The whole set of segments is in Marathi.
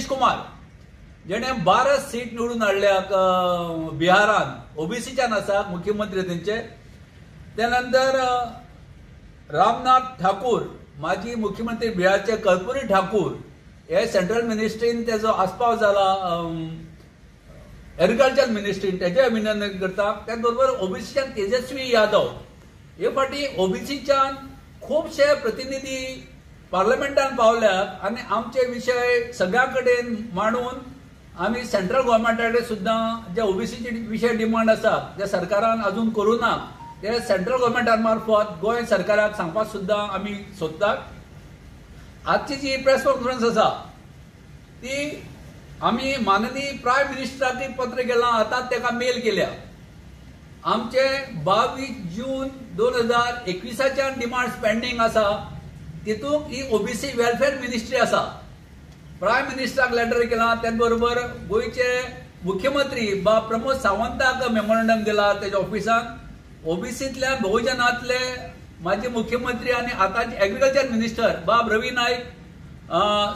नितीश कुमार जेणे 12 सीट निवडून हाडल्याक बिहारान ओबीसीच्यान आसा मुख्यमंत्री तेंचे. त्यानंतर रामनाथ ठाकूर माजी मुख्यमंत्री बिहारचे कर्पूरी ठाकूर हे सेंट्रल मिनिस्ट्रीन तेजो आस्पाव जाला एग्रीकल्चर मिनिस्ट्रीन तेजे अभिनंदन करता. त्याच बरोबर ओबीसीच्यान तेजस्वी यादव हे फाटी ओबीसीच्यान खूबशे प्रतिनिधी पार्लमेंटान पावल्यात आनी आमचे विषय सगळ्या कडेन मांडून आमी सेंट्रल गव्हर्मेंटाकडे सुद्धा जे ओबीसीचे विषय डिमांड आसा जे सरकारान अजून करूं ना ते सेंट्रल गव्हर्मेंटा मार्फत गोंय सरकाराक सांगपाक सुद्धा आमी सोदतात. आजची जी प्रेस कॉन्फरन्स आसा ती आमी माननीय प्रायम मिनिस्टराक पत्र केलां, आतांच ताका मेल केल्या. आमचे 22 जून 2021 डिमांड पेंडिंग आसा, तितूंत ही ओबीसी वेलफेअर मिनिस्ट्री आसा. प्रायम मिनिस्टराक लेटर केला, त्याच बरोबर गोयचे मुख्यमंत्री बा प्रमोद सावंताक मेमोरंडम दिला तेज्या ऑफिसान. ओबीसीतल्या बहुजनातले माजी मुख्यमंत्री आणि आताचे एग्रीकल्चर मिनिस्टर बाब रवी नाईक,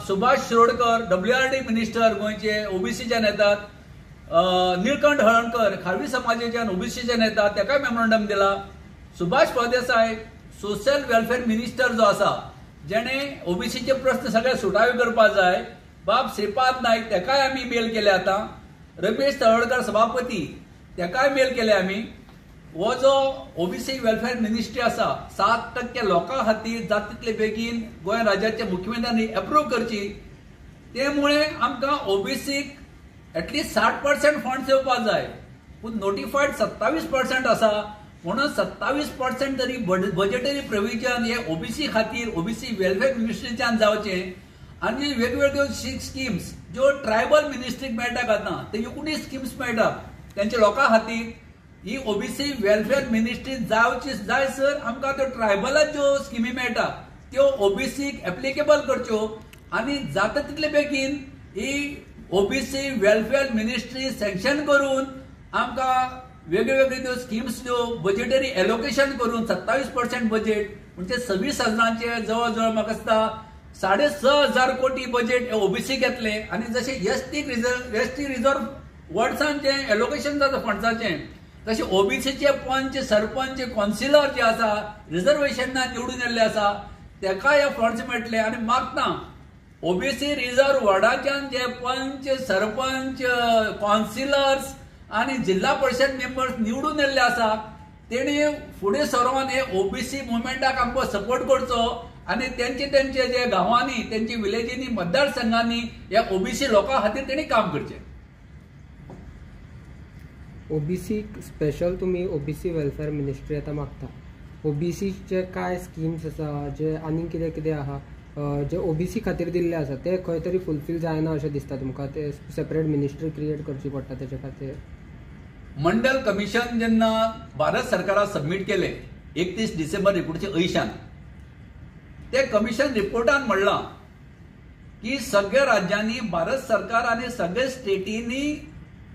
सुभाष शिरोडकर WRD मिनिस्टर गोयचे ओबीसीच्यान येतात, निळकंठ हळणकर खारवी समाजाच्यान ओबीसीच्यान येतात, ताका मेमोरंडम दिला. Subhash Phaldesai social welfare minister जो आसा जेणे ओबीसीचे प्रश्न सगळे सुटावे करपाक जाय, बाब श्रीपाद नाईक ताकाय आमी मेल केले. आता रमेश तळवडकर सभापती ताकाय मेल केले आमी. हो जो ओबीसी वेलफेअर मिनिस्ट्री आसा 7% लोकां खातीर जाता तितले बेगीन गोंय राज्याचे मुख्यमंत्र्यांनी अप्रूव्ह करची. त्यामुळे आमकां ओबीसीक एटलीस्ट 60% फंड्स येवपाक जाय, पूण नोटिफायड 27% आसा. म्हणून 27% तरी बजेटरी प्रोविजन हे ओबीसी खातीर ओबीसी वेलफेअर मिनिस्ट्रीच्यान जावचे. आनी वेगवेगळ्यो स्किम्स ज्यो ट्रायबल मिनिस्ट्रीक मेळटात आतां ते 19 स्किम्स मेळटात तेंच्या लोकां खातीर. ही ओबीसी वेलफेअर मिनिस्ट्री जावची जायसर आमकां त्यो ट्रायबलात ज्यो स्किमी मेळटात त्यो ओबीसीक एप्लिकेबल करच्यो आनी जाता तितले बेगीन ही ओबीसी वेलफेअर मिनिस्ट्री सँक्शन करून आमकां वेगवेगळे त्यो स्किम्स ज्यो बजेटरी एलोकेशन करून 27% बजेट म्हणजे 26,000चे जवळ जवळ म्हाका दिसता 6,500 कोटी बजेट ओबीसीक येतले. आनी जशें एसटी रिझर्व वर्ड्सांचे एलोकेशन जाता फंड्साचें तशें ओबीसीचे पंच सरपंच कौन्सिलर जे आसा रिझर्वेशनान निवडून येल्ले आसा ताका हे फंड्स मेळटले. आनी मागता ओबीसी रिझर्व वॉर्डाच्यान जे पंच सरपंच कौन्सिलर्स आनी जिल्हा परिषद मेंबर्स निवडून येल्ले आसा तेणी फुडें सरोन हे ओबीसी मुवमेंटाक आमकां सपोर्ट करचो आनी तेंचे जे गांवांनी तेंची विलेजींनी मतदारसंघांनी ह्या ओबीसी लोकां खातीर तेणी काम करचें. ओबीसी स्पेशल तुम्ही ओबीसी वेलफेअर मिनिस्ट्री आता मागता. ओबीसीचे काय स्किम्स आसा जे आनी कितें कितें आहा जे ओबीसी खातीर दिल्ले आसा ते खंय तरी फुलफील जायना अशें दिसता तुमकां? ते सेपरेट मिनिस्ट्री क्रिएट करची पडटा तेचे खातीर. मंडल कमिशन जेन्ना भारत सरकाराक सबमीट केले 31 डिसेंबर 1980 ते कमिशन रिपोर्टान म्हणलां की सगळ्या राज्यांनी भारत सरकार आनी सगळे स्टेटींनी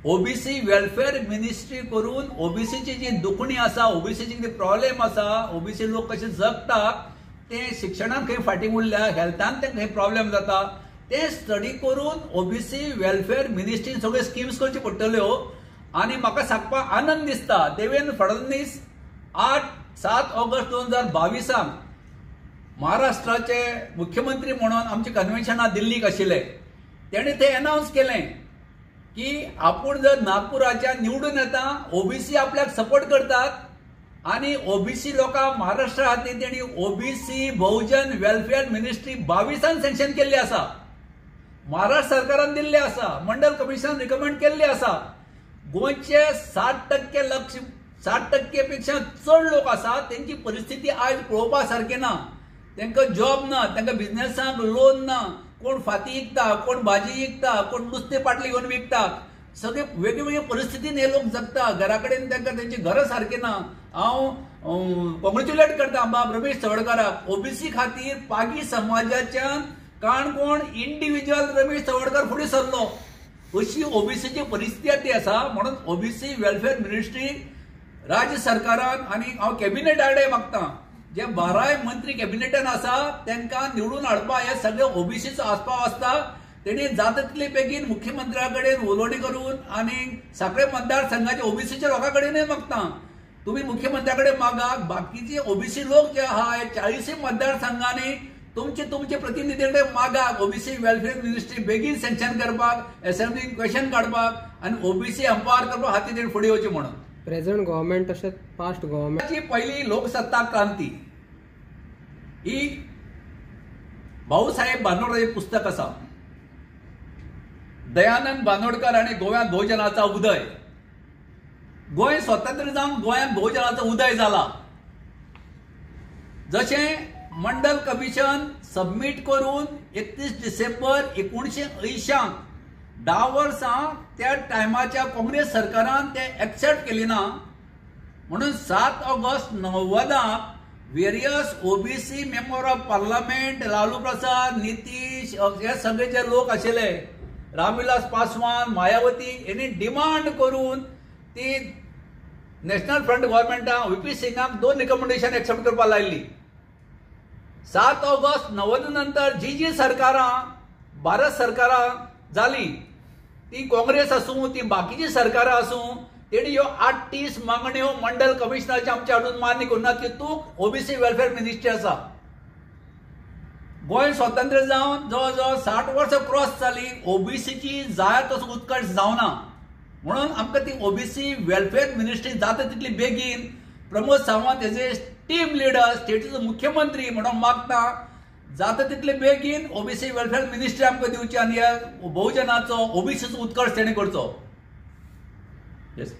ओबीसी वेलफेअर मिनिस्ट्री करून ओबीसीची जी दुखणी आसा, ओबीसीची कितें प्रॉब्लेम आसा, ओबीसी लोक कशे जगतात ते शिक्षणान खंय फाटीं उरल्या, हेल्थान ते खंय प्रॉब्लेम जाता ते स्टडी करून ओबीसी वेलफेअर मिनिस्ट्रीन सगळ्यो स्किम्स करच्यो पडटल्यो. आनी म्हाका सांगपाक आनंद दिसता देवेंद्र फडणवीस 7 ऑगस्ट 2022 महाराष्ट्राचे मुख्यमंत्री म्हणून आमचे कन्व्हेन्शनां दिल्लीक आशिल्ले. तेणे ते अनाउन्स केलें की आपूण जर नागपुराच्या निवडून येता ओबीसी आपल्याक सपोर्ट करतात आनी ओबीसी लोकां महाराष्ट्रा खातीर तेणी ओबीसी बहुजन वेलफेअर मिनिस्ट्री 22 सँक्शन केल्ली आसा. महाराष्ट्र सरकारान दिल्ली आसा, मंडल कमिशनान रिकमेंड केल्ली आसा. गोंयचे 60% पेक्षा चड लोक आसा तेंची परिस्थिती आयज पळोवपा सारकी ना. तांकां जॉब ना, तांकां बिझनेसाक लोन ना, कोण फाती विकता, कोण भाजी विकता, कोण नुस्तें पाटली घेवन विकता. सगळे वेगवेगळे परिस्थितीन हे लोक जगता. घरा कडेन तांकां तेंची घरां सारकी ना. हांव कॉंग्रेच्युलेट करता बाब रमेश तवडकराक. ओबीसी खातीर पागी समाजाच्यान काणकोण इंडिव्हिज्युअल रमेश तवडकर फुडें सरलो. अशी ओबीसीची परिस्थिती आसा. म्हणून ओबीसी वेलफेअर मिनिस्ट्री राज्य सरकारान आनी हांव कॅबिनेटाकडेन मागता जे 12 मंत्री कॅबिनेटान आसा तांकां निवडून हाडपा हे सगळे ओबीसीचो आस्पाव आसता. तेणी जाता तितले बेगीन मुख्यमंत्र्या कडेन उलोवणी करून आणि सगळे मतदारसंघाचे ओबीसीच्या लोकां कडेनूय मागता तुम्ही मुख्यमंत्र्या कडेन मागात बाकीचे ओबीसी लोक जे आहा 40 मतदारसंघांनी तुमचे प्रतिनिधी कडेन मागात ओबीसी वेलफेअर मिनिस्ट्री बेगीन सँक्शन करपाक असेंब्लीन क्वेश्चन काडपाक आणि ओबीसी एम्पावर करपाक हाती तेणी फुडें येवचें म्हणून. प्रेझेंट गव्हर्नमेंट तशेंच पास्ट गव्हर्नमेंट पहिली लोकसत्ता क्रांती ही भाऊसाहेब बांदोडकरांचें पुस्तक आसा. दयानंद बांदोडकर आणि गोव्यात बहुजनाचा उदय. गोंय स्वतंत्र जावन गोंयांत बहुजनाचो उदय जाला. जशें मंडल कमिशन सबमीट करून 31 डिसेंबर 1980 10 वर्सां त्या टायमाच्या काँग्रेस सरकारान ते एक्सेप्ट केली ना म्हणून 7 August 90 various OBC member of parliament Lalu Prasad Nitish हे सगळे जे लोक आशिल्ले रामविलास पासवान मायावती यांनी डिमांड करून ती नॅशनल फ्रंट गव्हर्नमेंटा व्हीपी सिंगाक 2 रिकमेंडेशन एक्सेप्ट करपाक लायिल्ली. 7 ऑगस्ट 90 नंतर जी सरकारां भारत सरकारां जाली ती काँग्रेस आसूं ती बाकीची सरकारां आसूं तेणी ह्यो 38 मागण्यो मंडल कमिशनाचे आमचे हाडून मान्य करुनात की तूं ओबीसी वेलफेअर मिनिस्ट्री आसा. गोंय स्वतंत्र जावन जवळ 60 वर्सां क्रॉस जाली ओबीसीची जाय तसो उत्कर्श जावना म्हणून आमकां ती ओबीसी वेलफेअर मिनिस्ट्री जाता तितली बेगीन प्रमोद सावंत हेजे टीम लिडर स्टेटीचो मुख्यमंत्री म्हणून मागता जाता तितले बेगीन ओबीसी वेलफेअर मिनिस्ट्री आमकां दिवची आणि ह्या बहुजनाचो ओबीसीचो उत्कर्श तेणे करचो. येस.